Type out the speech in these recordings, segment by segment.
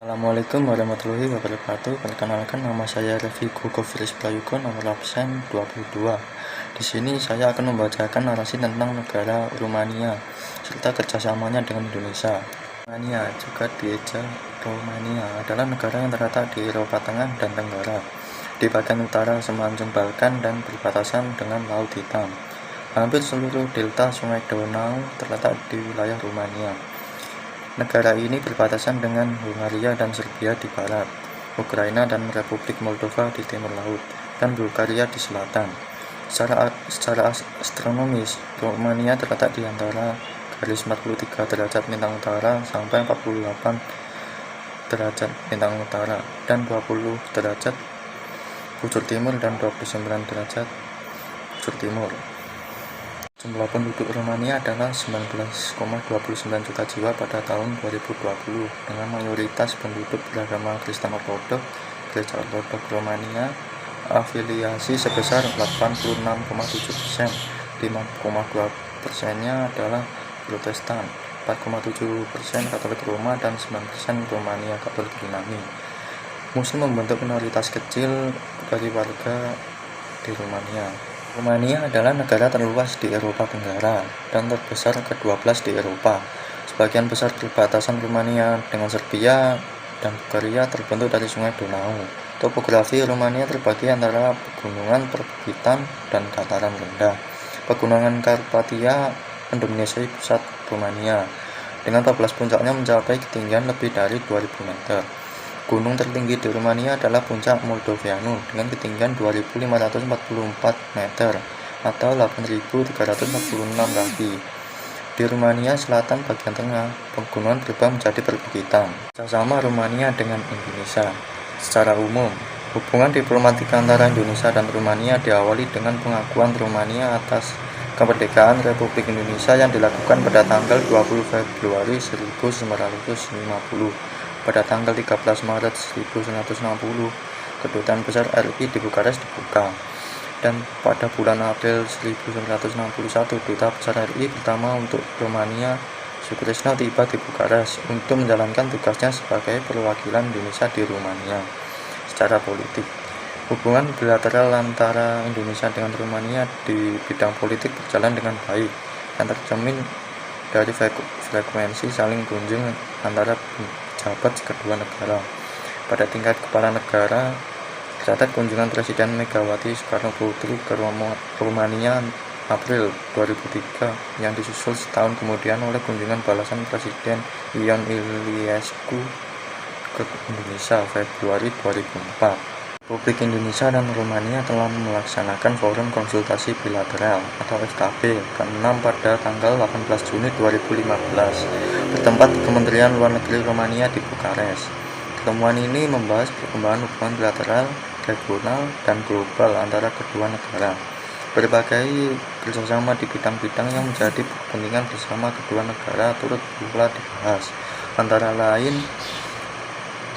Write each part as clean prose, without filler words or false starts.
Assalamualaikum warahmatullahi wabarakatuh. Perkenalkan, nama saya Revi Gugofris Prayugo, nomor absen 22. Di sini saya akan membacakan narasi tentang negara Rumania serta kerjasamanya dengan Indonesia. Rumania, juga dieja Romania, adalah negara yang terletak di Eropa Tengah dan Tenggara, di bagian utara semenanjung Balkan dan berbatasan dengan Laut Hitam. Hampir seluruh delta Sungai Donau terletak di wilayah Rumania. Negara ini berbatasan dengan Hungaria dan Serbia di barat, Ukraina dan Republik Moldova di timur laut, dan Bulgaria di selatan. Secara astronomis, Rumania terletak di antara garis 43 derajat lintang utara sampai 48 derajat lintang utara, dan 20 derajat bujur timur dan 29 derajat bujur timur. Jumlah penduduk Rumania adalah 19,29 juta jiwa pada tahun 2020, dengan mayoritas penduduk beragama Kristen Ortodoks. Gereja Ortodoks Rumania afiliasi sebesar 86,7%, 5,2%-nya adalah Protestan, 4,7% Katolik Roma, dan 9% Rumania Katolik Yunani. Muslim membentuk minoritas kecil dari warga di Rumania. Rumania adalah negara terluas di Eropa Tenggara dan terbesar ke-12 di Eropa. Sebagian besar perbatasan Rumania dengan Serbia dan Bulgaria terbentuk dari Sungai Donau. Topografi Rumania terbagi antara pegunungan, perbukitan, dan dataran rendah. Pegunungan Karpatia mendominasi pusat Rumania, dengan 14 puncaknya mencapai ketinggian lebih dari 2000 meter. Gunung tertinggi di Rumania adalah puncak Moldovianum dengan ketinggian 2.544 meter atau 8.346 kaki. Di Rumania Selatan bagian tengah, pegunungan berubah menjadi perbukitan. Kerjasama Rumania dengan Indonesia. Secara umum, hubungan diplomatik antara Indonesia dan Rumania diawali dengan pengakuan Rumania atas kemerdekaan Republik Indonesia yang dilakukan pada tanggal 20 Februari 1950. Pada tanggal 13 Maret 1960, Kedutaan Besar RI di Bukares dibuka, dan pada bulan April 1961, Duta Besar RI pertama untuk Rumania, Sutrisno, tiba di Bukares untuk menjalankan tugasnya sebagai perwakilan Indonesia di Rumania. Secara politik, hubungan bilateral antara Indonesia dengan Rumania di bidang politik berjalan dengan baik, yang tercermin dari frekuensi saling kunjung antara pejabat kedua negara. Pada tingkat kepala negara, tercatat kunjungan Presiden Megawati Soekarno Putri ke Rumania April 2003 yang disusul setahun kemudian oleh kunjungan balasan Presiden Ion Iliescu ke Indonesia Februari 2004. Republik Indonesia dan Rumania telah melaksanakan Forum Konsultasi Bilateral atau FKB ke-6 pada tanggal 18 Juni 2015 bertempat di Kementerian Luar Negeri Rumania di Bukares. Pertemuan ini membahas perkembangan hubungan bilateral, regional, dan global antara kedua negara. Berbagai kerjasama di bidang-bidang yang menjadi kepentingan bersama kedua negara turut pula dibahas, antara lain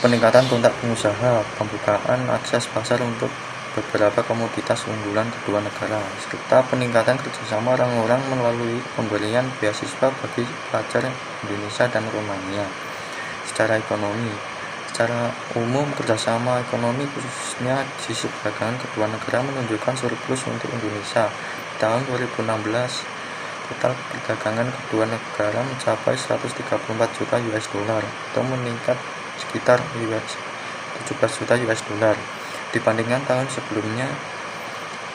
peningkatan kontak pengusaha, pembukaan akses pasar untuk beberapa komoditas unggulan kedua negara, serta peningkatan kerjasama orang-orang melalui pemberian beasiswa bagi pelajar Indonesia dan Rumania. Secara ekonomi, secara umum kerjasama ekonomi khususnya di sisi perdagangan kedua negara menunjukkan surplus untuk Indonesia. Di tahun 2016, total perdagangan kedua negara mencapai 134 juta US dollar atau meningkat sekitar 17 juta US dollar dibandingkan tahun sebelumnya.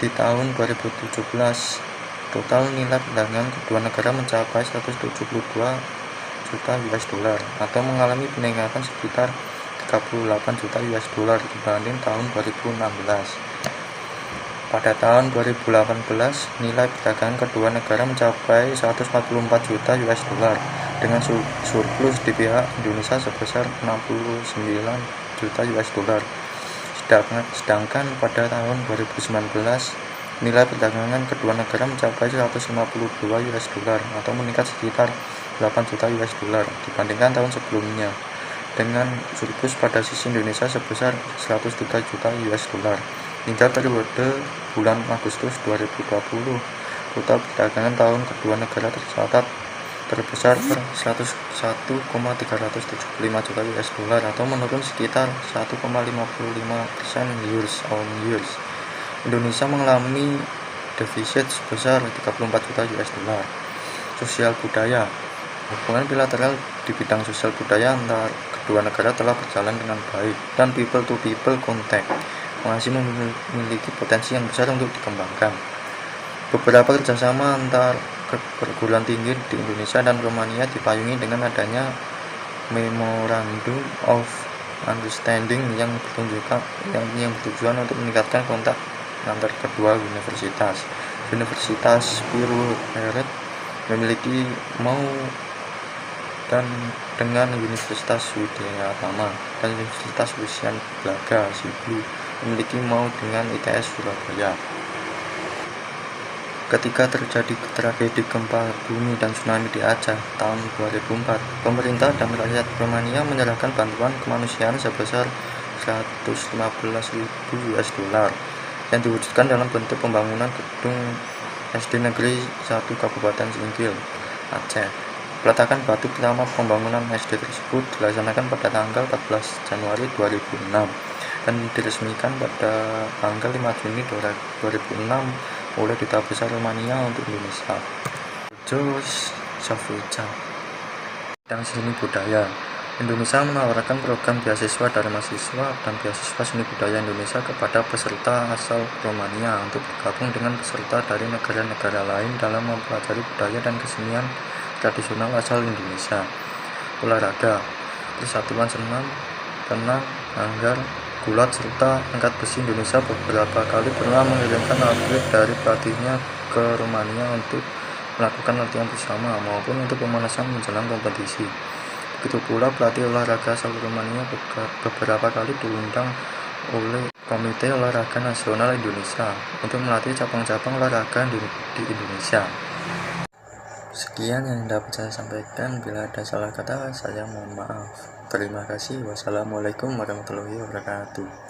Di tahun 2017, total nilai perdagangan kedua negara mencapai 172 juta US dollar atau mengalami peningkatan sekitar 38 juta US dollar dibanding tahun 2016. Pada tahun 2018, nilai perdagangan kedua negara mencapai 144 juta US dollar dengan surplus di pihak Indonesia sebesar 69 juta US dollar. Sedangkan pada tahun 2019, nilai perdagangan kedua negara mencapai 152 US dollar atau meningkat sekitar 8 juta US dollar dibandingkan tahun sebelumnya, dengan surplus pada sisi Indonesia sebesar 103 juta US dollar. Hingga periode bulan Agustus 2020, total perdagangan tahun kedua negara tercatat terbesar per 101,375 juta US dollar atau menurun sekitar 1,55% years on years. Indonesia mengalami defisit sebesar 34 juta US dollar. Sosial budaya. Hubungan bilateral di bidang sosial budaya antar kedua negara telah berjalan dengan baik dan people-to-people contact masih memiliki potensi yang besar untuk dikembangkan. Beberapa kerjasama antar perguruan tinggi di Indonesia dan Romania dipayungi dengan adanya Memorandum of Understanding yang bertujuan untuk meningkatkan kontak antar kedua universitas. Universitas Biru Heret memiliki dan dengan Universitas Widya Tama dan Universitas Wisyan Blaga Sibu memiliki dengan ITS Surabaya. Ketika terjadi tragedi gempa bumi dan tsunami di Aceh tahun 2004, pemerintah dan rakyat Romania menyerahkan bantuan kemanusiaan sebesar 115.000 US dollar yang diwujudkan dalam bentuk pembangunan gedung SD Negeri 1 Kabupaten Singkil, Aceh. Peletakan batu pertama pembangunan SD tersebut dilaksanakan pada tanggal 14 Januari 2006 dan diresmikan pada tanggal 5 Juni 2006 oleh Duta Besar Romania untuk Indonesia. Jos Safeja. Bidang seni budaya. Indonesia menawarkan program beasiswa dari mahasiswa dan beasiswa seni budaya Indonesia kepada peserta asal Romania untuk bergabung dengan peserta dari negara-negara lain dalam mempelajari budaya dan kesenian tradisional asal Indonesia. Olahraga. Persatuan Senam, Renang, Anggar, Gulat serta angkat besi Indonesia beberapa kali pernah mengirimkan atlet dari pelatihnya ke Romania untuk melakukan latihan bersama maupun untuk pemanasan menjelang kompetisi. Begitu pula pelatih olahraga asal Romania beberapa kali diundang oleh Komite Olahraga Nasional Indonesia untuk melatih cabang-cabang olahraga di Indonesia. Sekian yang dapat saya sampaikan. Bila ada salah kata, saya mohon maaf. Terima kasih. Wassalamualaikum warahmatullahi wabarakatuh.